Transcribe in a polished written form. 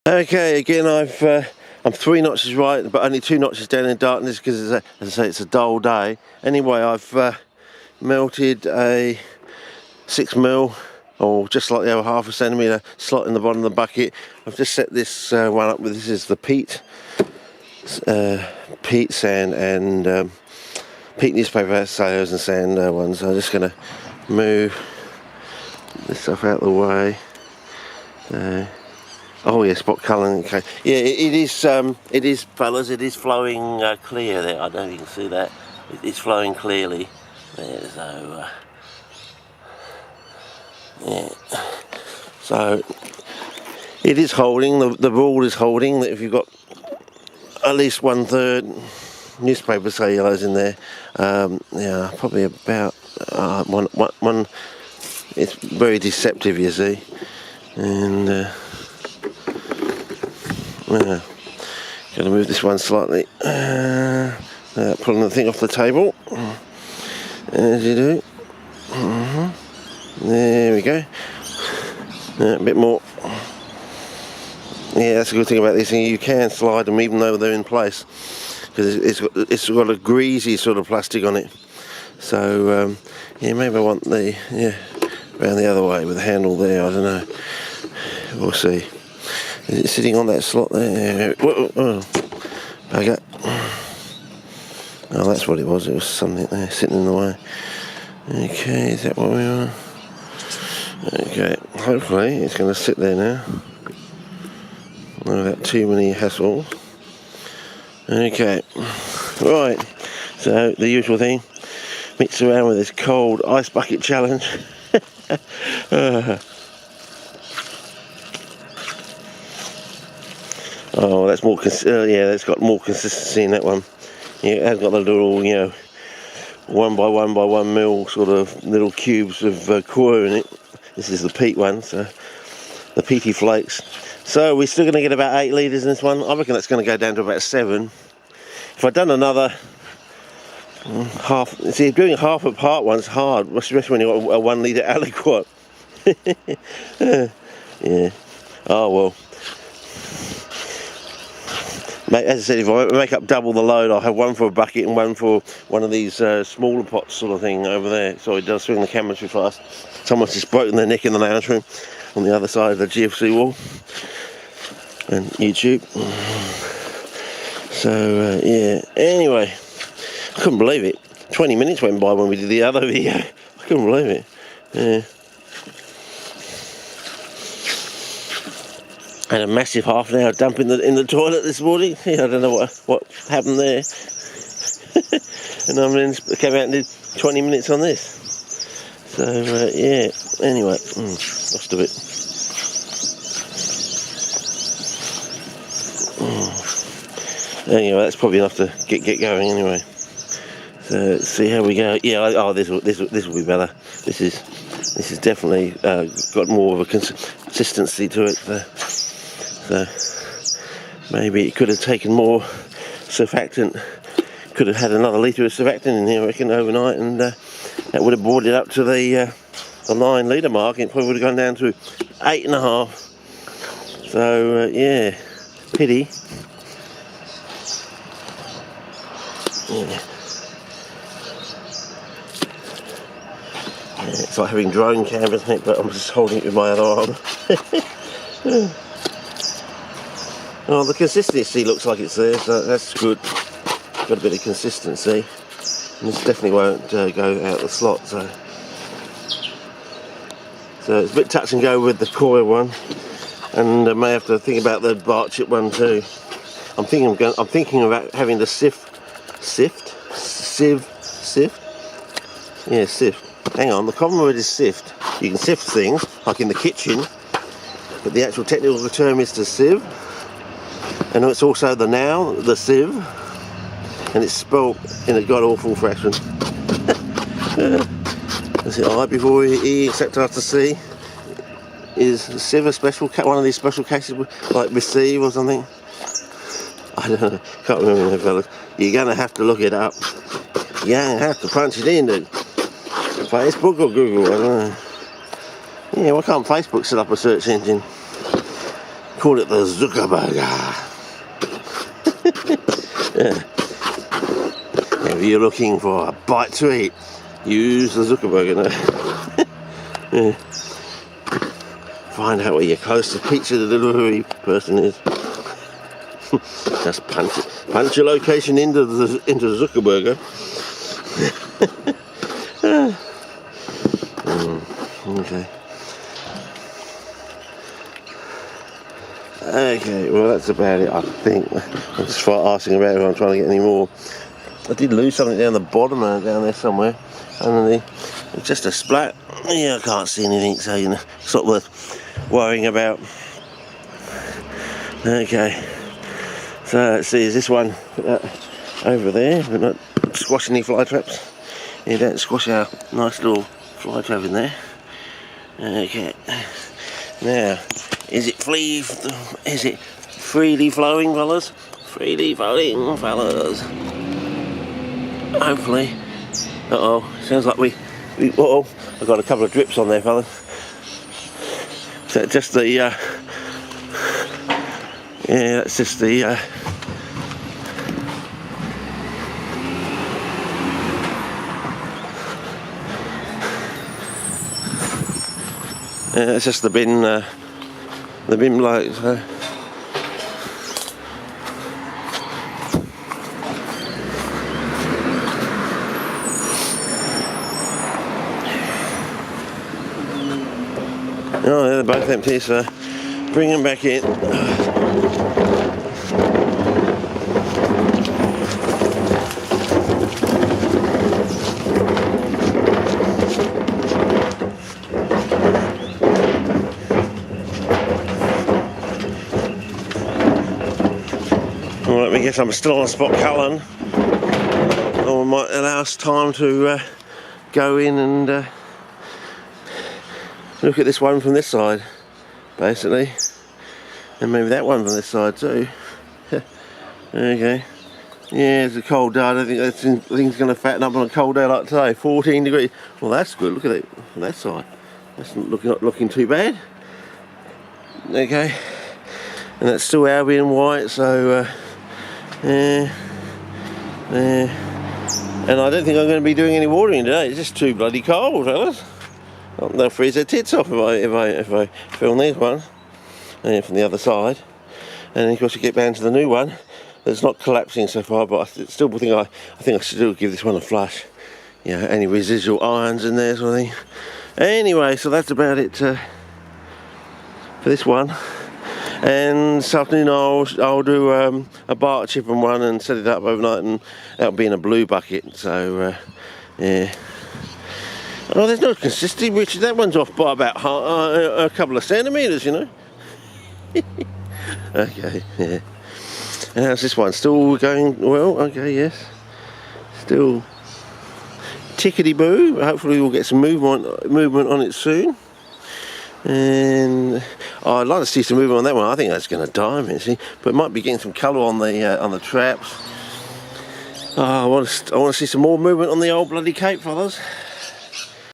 Okay, again I'm 3 notches right, but only 2 notches down in darkness because, as I say, it's a dull day. Anyway, I've melted a 6mm, or just like the other ½ centimetre slot in the bottom of the bucket. I've just set this one up with, this is the peat sand and peat newspaper sales and sand ones. So I'm just going to move this stuff out of the way. Oh yeah, spot colouring. Okay. Yeah, it is, fellas. It is flowing clear there. I don't know if you can see that. It's flowing clearly there. So yeah. So it is holding. The rule is holding. That if you've got at least 1/3 newspaper cellulose in there, yeah, probably about one. It's very deceptive, you see, and. Yeah, gonna move this one slightly, pulling the thing off the table, as you do. There we go. A bit more. Yeah, that's a good thing about these things. You can slide them even though they're in place, because it's got a greasy sort of plastic on it. So yeah, maybe I want the around the other way with the handle there. I don't know. We'll see. Is it sitting on that slot there? Whoa, oh, bugger. Oh, that's what it was. It was something there sitting in the way. Okay, is that what we are? Okay, hopefully it's going to sit there now. Not without too many hassles. Okay, right. So the usual thing. Mix around with this cold ice bucket challenge. Oh, that's more. Yeah, that's got more consistency in that one. Yeah, it has got the little, 1 by 1 by 1 mil sort of little cubes of core in it. This is the peat one, so the peaty flakes. So we're still going to get about 8 litres in this one. I reckon that's going to go down to about 7. If I'd done another half, see, doing half a part one's hard, especially when you've got a 1 litre aliquot. Yeah. Oh well. As I said, if I make up double the load, I'll have one for a bucket and one for one of these smaller pots sort of thing over there. So it does swing the camera too fast. Someone's just broken their neck in the lounge room on the other side of the GFC wall and YouTube. So yeah, anyway, I couldn't believe it. 20 minutes went by when we did the other video. I couldn't believe it. Yeah. Had a massive ½ an hour dump in the toilet this morning. Yeah, I don't know what happened there. And I came out and did 20 minutes on this. So yeah. Anyway, lost a bit. Anyway, that's probably enough to get going anyway. So let's see how we go. Yeah. This will be better. This is definitely got more of a consistency to it. So maybe it could have taken more surfactant, could have had another litre of surfactant in here, I reckon, overnight, and that would have brought it up to the 9 litre mark, and it probably would have gone down to 8.5. So yeah, pity. Yeah. It's like having drone cameras, isn't it? But I'm just holding it with my other arm. Oh, the consistency looks like it's there, so that's good. Got a bit of consistency. And this definitely won't go out the slot, so it's a bit touch and go with the coil one, and I may have to think about the bark chip one too. I'm thinking about having the sieve. Yeah, sift. Hang on, the common word is sift. You can sift things, like in the kitchen, but the actual technical term is to sieve. And it's also the noun, the sieve, and it's spelled in a god-awful fashion. Is it I before E except after C? Is sieve a special one of these special cases, like receive or something? I don't know, can't remember now, fellas. You're going to have to look it up. You're going to have to punch it in, dude. Facebook or Google, I don't know. Yeah, why can't Facebook set up a search engine? Call it the Zuckerburger. Yeah. If you're looking for a bite to eat, use the Zuckerburger. Yeah. Find out where your closest pizza delivery person is. Just punch your location into Zuckerburger. Okay. Okay, well that's about it, I think. I'll just start asking about if I'm trying to get any more. I did lose something down the bottom, down there somewhere, underneath. It's just a splat. Yeah, I can't see anything, so you know, it's not worth worrying about. Okay, so let's see, is this one over there? We're not squashing any fly traps. You don't squash our nice little fly trap in there. Okay, now, is it freely flowing, fellas? Freely flowing, fellas. Hopefully. Uh-oh, sounds like we uh-oh, I've got a couple of drips on there, fellas. So just the, yeah, that's just the, it's just the bin light. So. Oh, they're both empty, so bring them back in. Alright, I guess I'm still on spot Cullen. Or might allow us time to go in and look at this one from this side, basically, and maybe that one from this side too. Okay, yeah, it's a cold day. I don't think thing's going to fatten up on a cold day like today. 14 degrees. Well, that's good. Look at it from that side. That's not looking too bad. Okay, and that's still Albion white. So, and I don't think I'm going to be doing any watering today. It's just too bloody cold, fellas. They'll freeze their tits off if I film these ones, and from the other side. And then of course you get down to the new one that's not collapsing so far, but I still think I should still give this one a flush. You know, any residual ions in there sort of thing. Anyway, so that's about it for this one. And this afternoon I'll do a bark chip and one and set it up overnight, and that'll be in a blue bucket. So yeah. Oh, there's no consistency, Richard. That one's off by about a couple of centimetres, you know. Okay, yeah. And how's this one? Still going well? Okay, yes. Still tickety-boo. Hopefully we'll get some movement on it soon. And I'd like to see some movement on that one. I think that's going to die, man, see. But it might be getting some colour on the traps. I want to see some more movement on the old bloody cape, fellas.